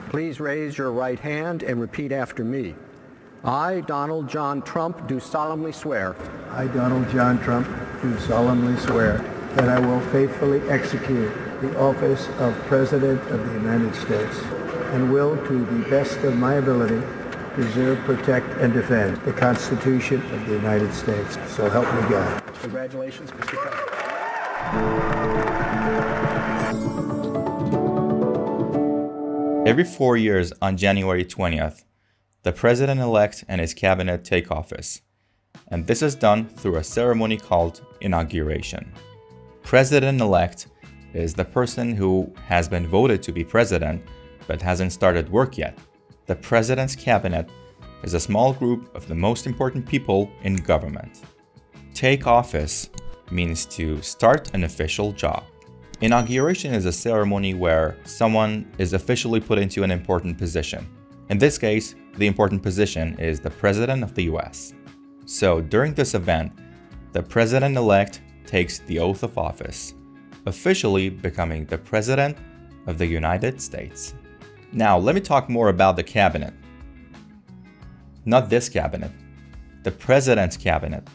Please raise your right hand and repeat after me. I, Donald John Trump, do solemnly swear. I, Donald John Trump, do solemnly swear that I will faithfully execute the office of President of the United States and will, to the best of my ability, preserve, protect, and defend the Constitution of the United States. So help me God. Congratulations, Mr. President. Every 4 years on January 20th, the President-elect and his cabinet take office, and this is done through a ceremony called inauguration. President-elect is the person who has been voted to be president but hasn't started work yet. The President's cabinet is a small group of the most important people in government. Take office means to start an official job. Inauguration is a ceremony where someone is officially put into an important position. In this case, the important position is the President of the US. So during this event, the President-elect takes the oath of office, officially becoming the President of the United States. Now, let me talk more about the cabinet. Not this cabinet, the President's cabinet.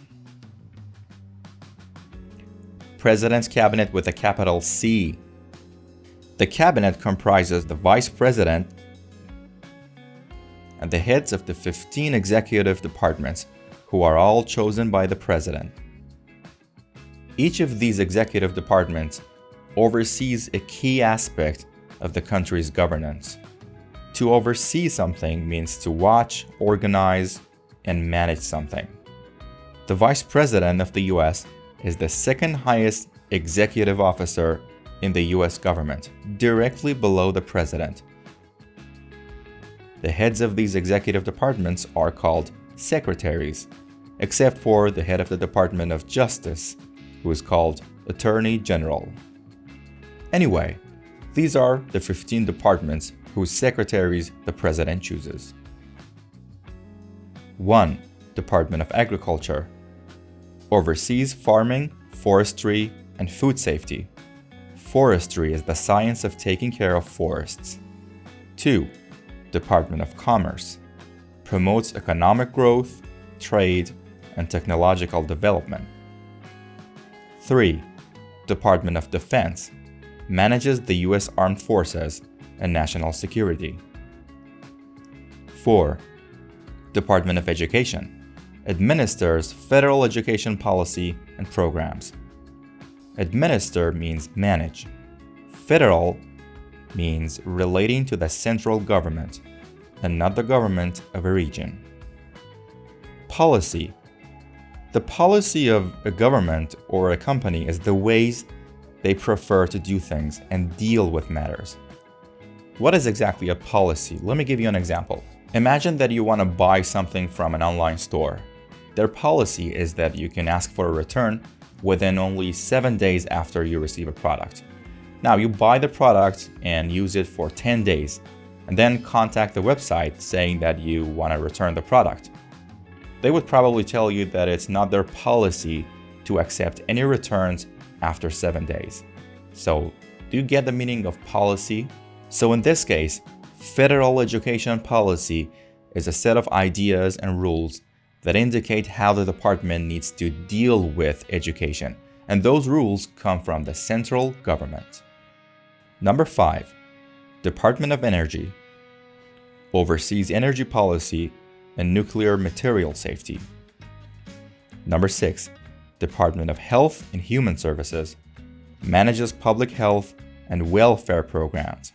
President's cabinet with a capital C. The cabinet comprises the Vice President and the heads of the 15 executive departments, who are all chosen by the President. Each of these executive departments oversees a key aspect of the country's governance. To oversee something means to watch, organize, and manage something. The Vice President of the US is the second highest executive officer in the US government, directly below the President. The heads of these executive departments are called Secretaries, except for the head of the Department of Justice, who is called Attorney General. Anyway, these are the 15 departments whose secretaries the President chooses. 1. Department of Agriculture oversees farming, forestry, and food safety. Forestry is the science of taking care of forests. 2. Department of Commerce promotes economic growth, trade, and technological development. 3. Department of Defense manages the U.S. Armed Forces and national security. 4. Department of Education administers federal education policy and programs. Administer means manage. Federal means relating to the central government and not the government of a region. Policy. The policy of a government or a company is the ways they prefer to do things and deal with matters. What is exactly a policy? Let me give you an example. Imagine that you want to buy something from an online store. Their policy is that you can ask for a return within only 7 days after you receive a product. Now, you buy the product and use it for 10 days, and then contact the website saying that you want to return the product. They would probably tell you that it's not their policy to accept any returns after 7 days. So, do you get the meaning of policy? So in this case, federal education policy is a set of ideas and rules that indicate how the department needs to deal with education, and those rules come from the central government. Number 5. Department of Energy oversees energy policy and nuclear material safety. Number 6. Department of Health and Human Services manages public health and welfare programs.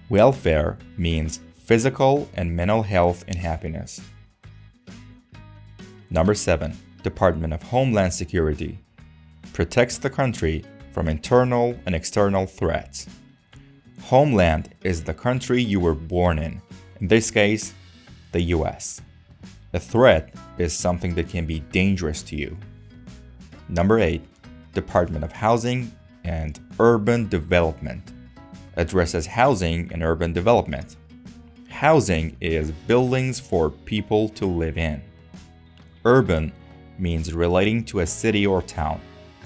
Welfare means physical and mental health and happiness. Number 7. Department of Homeland Security protects the country from internal and external threats. Homeland is the country you were born in this case, the US. A threat is something that can be dangerous to you. Number 8. Department of Housing and Urban Development addresses housing and urban development. Housing is buildings for people to live in. Urban means relating to a city or town.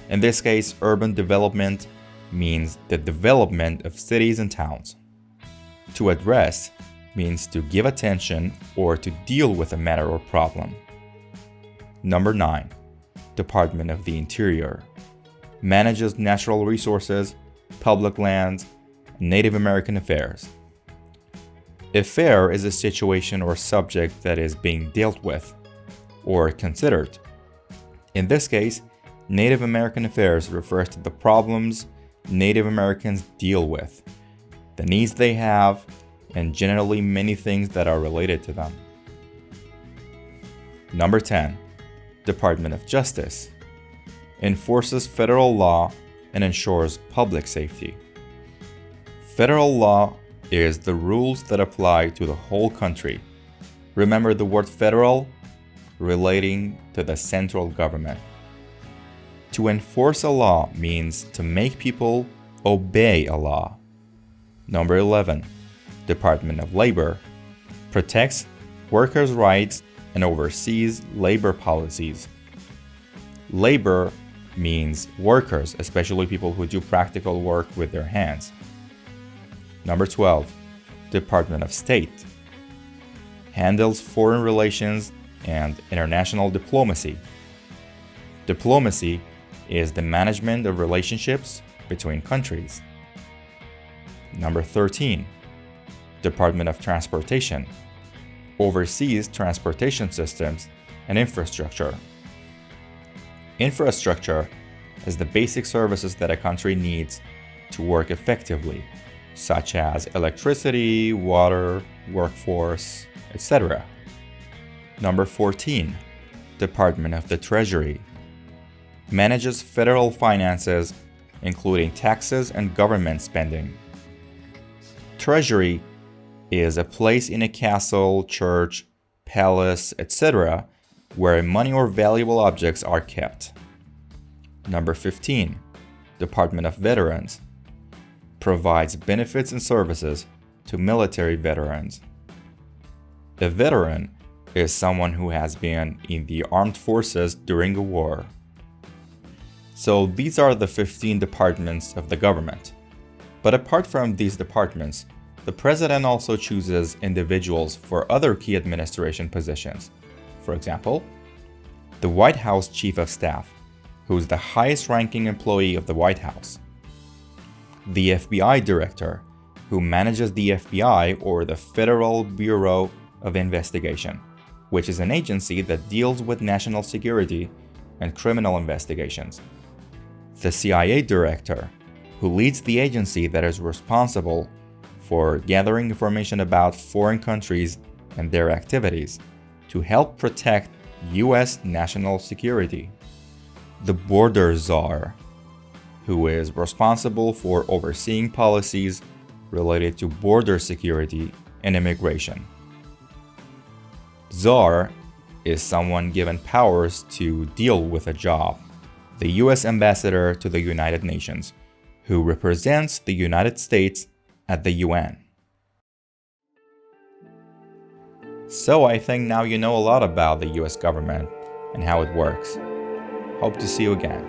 In this case, urban development means the development of cities and towns. To address means to give attention or to deal with a matter or problem. Number 9. Department of the Interior. Manages natural resources, public lands, and Native American affairs. Affair is a situation or subject that is being dealt with or considered. In this case, Native American affairs refers to the problems Native Americans deal with, the needs they have, and generally many things that are related to them. Number 10. Department of Justice. Enforces federal law and ensures public safety. Federal law is the rules that apply to the whole country. Remember the word federal, relating to the central government. To enforce a law means to make people obey a law. Number 11. Department of Labor. Protects workers' rights and oversees labor policies. Labor means workers, especially people who do practical work with their hands. Number 12. Department of State. Handles foreign relations and international diplomacy. Diplomacy is the management of relationships between countries. Number 13. Department of Transportation. Oversees transportation systems and infrastructure. Infrastructure is the basic services that a country needs to work effectively, such as electricity, water, workforce, etc. Number 14. Department of the Treasury. Manages federal finances, including taxes and government spending. Treasury is a place in a castle, church, palace, etc., where money or valuable objects are kept. Number 15. Department of Veterans. Provides benefits and services to military veterans. A veteran is someone who has been in the armed forces during a war. So these are the 15 departments of the government. But apart from these departments, the president also chooses individuals for other key administration positions. For example, the White House Chief of Staff, who is the highest-ranking employee of the White House. The FBI Director, who manages the FBI, or the Federal Bureau of Investigation, which is an agency that deals with national security and criminal investigations. The CIA Director, who leads the agency that is responsible for gathering information about foreign countries and their activities to help protect U.S. national security. The Border Czar, who is responsible for overseeing policies related to border security and immigration. Czar is someone given powers to deal with a job. The U.S. Ambassador to the United Nations, who represents the United States at the UN. So I think now you know a lot about the US government and how it works. Hope to see you again.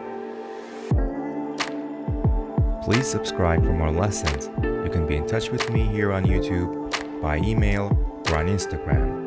Please subscribe for more lessons. You can be in touch with me here on YouTube, by email, or on Instagram.